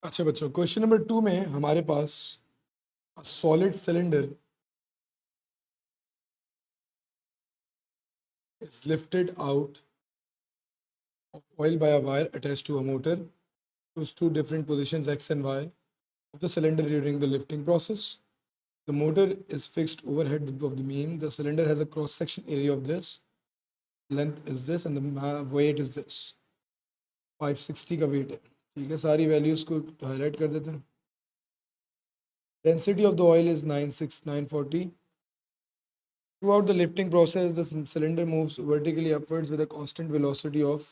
अच्छा बच्चों, question number 2 में हमारे पास solid cylinder is lifted out of oil by a wire attached to a motor. Choose two different positions x and y of the cylinder during the lifting process. The motor is fixed overhead of the beam. The cylinder has a cross section area of this. Length is this and the weight is this. 560 का weight है. ठीक है, सारी values को highlight कर देते हैं. Density of the oil is 940. Throughout the lifting process, the cylinder moves vertically upwards with a constant velocity of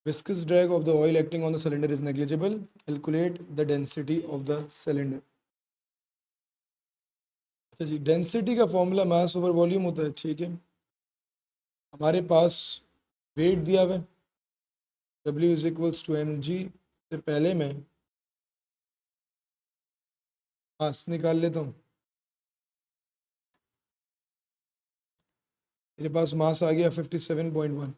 viscous drag of the oil acting on the cylinder is negligible. Calculate the density of the cylinder. अच्छा जी, density का formula mass over volume होता है. ठीक है, हमारे पास wait दिया हुआ है W is equals to mg. से पहले मैं मास निकाल लेता हूँ. मेरे पास मास आ गया 57.1.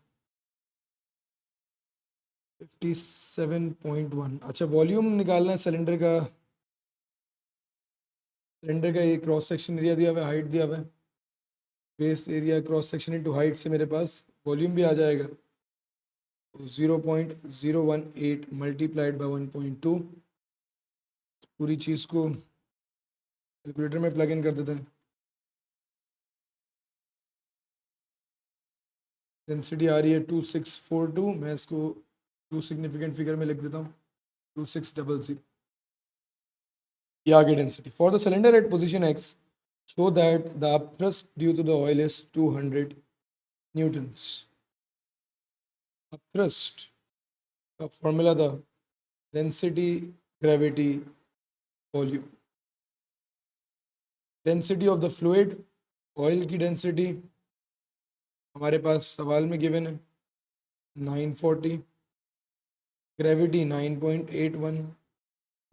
57.1. अच्छा, वॉल्यूम निकालना है सिलेंडर का. सिलेंडर का ये क्रॉस सेक्शन एरिया दिया हुआ है, हाइट दिया हुआ है. Base area cross section into height से मेरे पास वॉल्यूम भी आ जाएगा. 0.018 मल्टीप्लाइड बाई 1.2. पूरी चीज़ को कैलकुलेटर में प्लग इन कर देते हैं. डेंसिटी आ रही है 2642. मैं इसको 2 सिग्निफिकेंट फिगर में लिख देता हूँ. 2600. ये आगे density for the cylinder at position x show that the upthrust due to the oil is 200 newtons. Upthrust का फॉर्मूला था density gravity volume. Density of the fluid, oil की डेंसिटी हमारे पास सवाल में गिवन है 940. Gravity 9.81.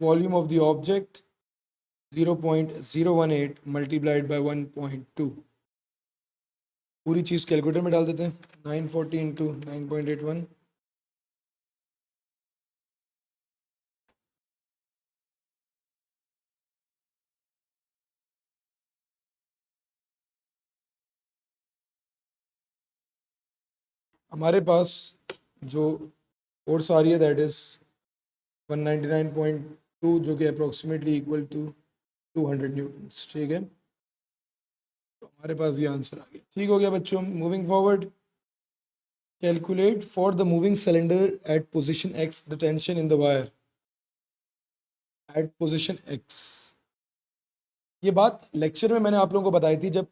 Volume of the object 0.018 multiplied by 1.2. पूरी चीज़ calculator में डाल देते हैं. 940 इंटू 9.81. हमारे पास जो फोर्स आ रही है दैट इज 199.2, जो कि अप्रोक्सीमेटली इक्वल टू 200 न्यूटन्स. ठीक है, तो हमारे पास ये आंसर आ गया. ठीक हो गया बच्चों. Moving forward, calculate for the moving cylinder eight position x the tension in the wire eight position x. ये बात लेक्चर में मैंने आप लोगों को बताई थी. जब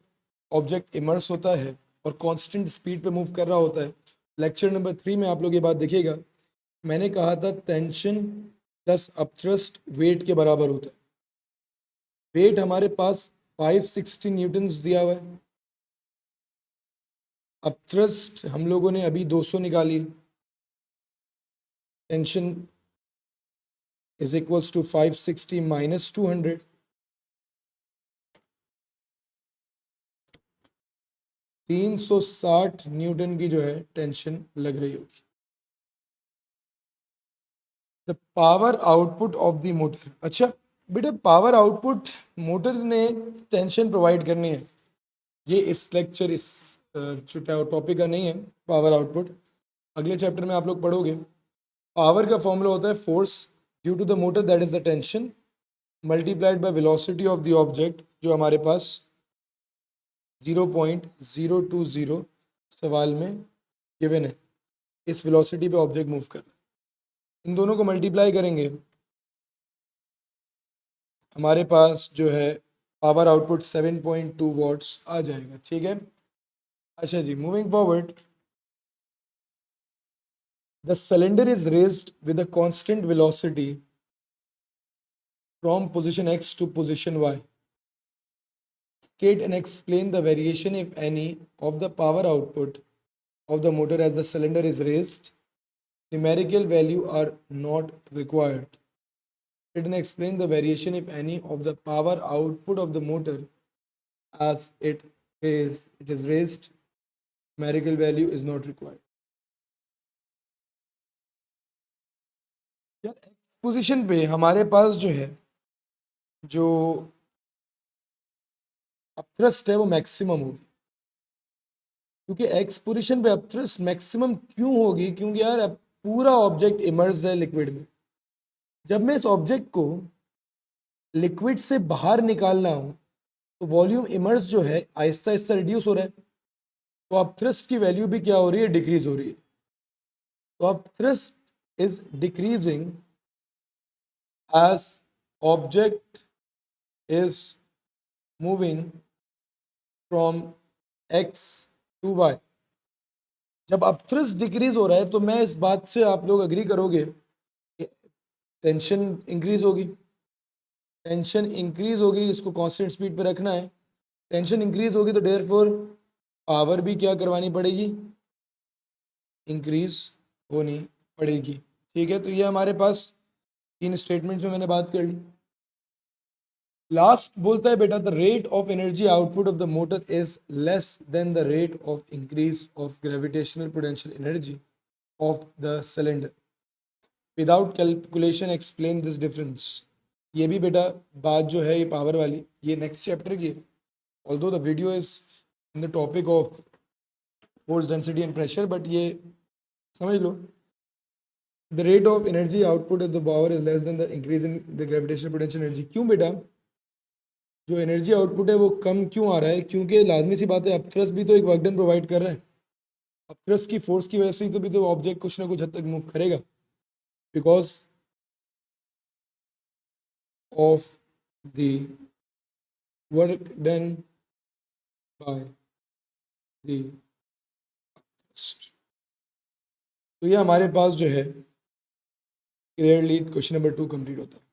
ऑब्जेक्ट इमर्स होता है और कांस्टेंट स्पीड पे मूव कर रहा होता है, लेक्चर नंबर 3 में आप लोग ये बात देखिएगा. मैंने कहा था टेंशन प्लस अपथ्रस्ट वेट के बराबर होता है. वेट हमारे पास 560 न्यूटन्स दिया हुआ है. अपथ्रस्ट हम लोगों ने अभी 200 निकाली. Tension is equals to 560 minus 200. 360 newton की जो है टेंशन लग रही होगी. The power output of the motor. अच्छा बेटा, पावर आउटपुट मोटर ने टेंशन प्रोवाइड करनी है. ये इस लेक्चर इस टॉपिक का नहीं है. पावर आउटपुट अगले चैप्टर में आप लोग पढ़ोगे. पावर का फॉर्मूला होता है force due to the motor that is the tension multiplied by velocity of the object, जो हमारे पास 0.020 सवाल में गिवन है. इस वेलोसिटी पे ऑब्जेक्ट मूव कर रहा है. इन दोनों को मल्टीप्लाई करेंगे, हमारे पास जो है पावर आउटपुट 7.2 वॉट्स आ जाएगा. ठीक है. अच्छा जी, moving forward, the cylinder is raised with a constant velocity from position X to position Y. State and explain the variation, if any, of the power output of the motor as the cylinder is raised. Numerical value are not required. State and explain the variation, if any, of the power output of the motor as it is raised. Numerical value is not required. यार x position पे हमारे पास जो है, जो upthrust है वो maximum होगी, क्योंकि एक्स पोजीशन पे अपथ्रस्ट मैक्सिमम क्यों होगी, क्योंकि यार अब पूरा ऑब्जेक्ट इमर्ज है लिक्विड में। जब मैं इस ऑब्जेक्ट को लिक्विड से बाहर निकालना हूं तो वॉल्यूम इमर्ज जो है आहिस्ता आहिस्ता रिड्यूस हो रहा है, तो अपथ्रस्ट की वैल्यू भी क्या हो रही है, डिक्रीज हो रही है। तो upthrust is decreasing as object is moving from x to y। जब अपथ्रस्ट डिक्रीज हो रहा है तो मैं इस बात से आप लोग अग्री करोगे कि टेंशन इंक्रीज होगी। टेंशन इंक्रीज होगी, इसको कांस्टेंट स्पीड पे रखना है। टेंशन इंक्रीज होगी तो देयरफॉर पावर भी क्या करवानी पड़ेगी, इंक्रीज होनी पड़ेगी। ठीक है, तो ये हमारे पास तीन स्टेटमेंट्स में मैंने बात कर ली। लास्ट बोलता है बेटा the rate of energy output of the motor is less than the rate of increase of gravitational potential energy of the cylinder. Without calculation explain this difference. ये भी बेटा बात जो है ये पावर वाली, ये नेक्स्ट चैप्टर की है। Although the video is in the topic of force density and pressure, but ये समझ लो the rate of energy output of the power is less than the increase in the gravitational potential energy. क्यों बेटा जो energy output है वो कम क्यों आ रहा है, क्योंकि लाजमी सी बात है अपथ्रस्ट भी तो एक वर्क डन प्रोवाइड कर रहा है। अपथ्रस्ट की फोर्स की वजह से ही तो भी तो ऑब्जेक्ट कुछ ना कुछ हद तक मूव करेगा, because of the work done by the. तो ये हमारे पास जो है क्लियरली क्वेश्चन नंबर 2 कंप्लीट होता है।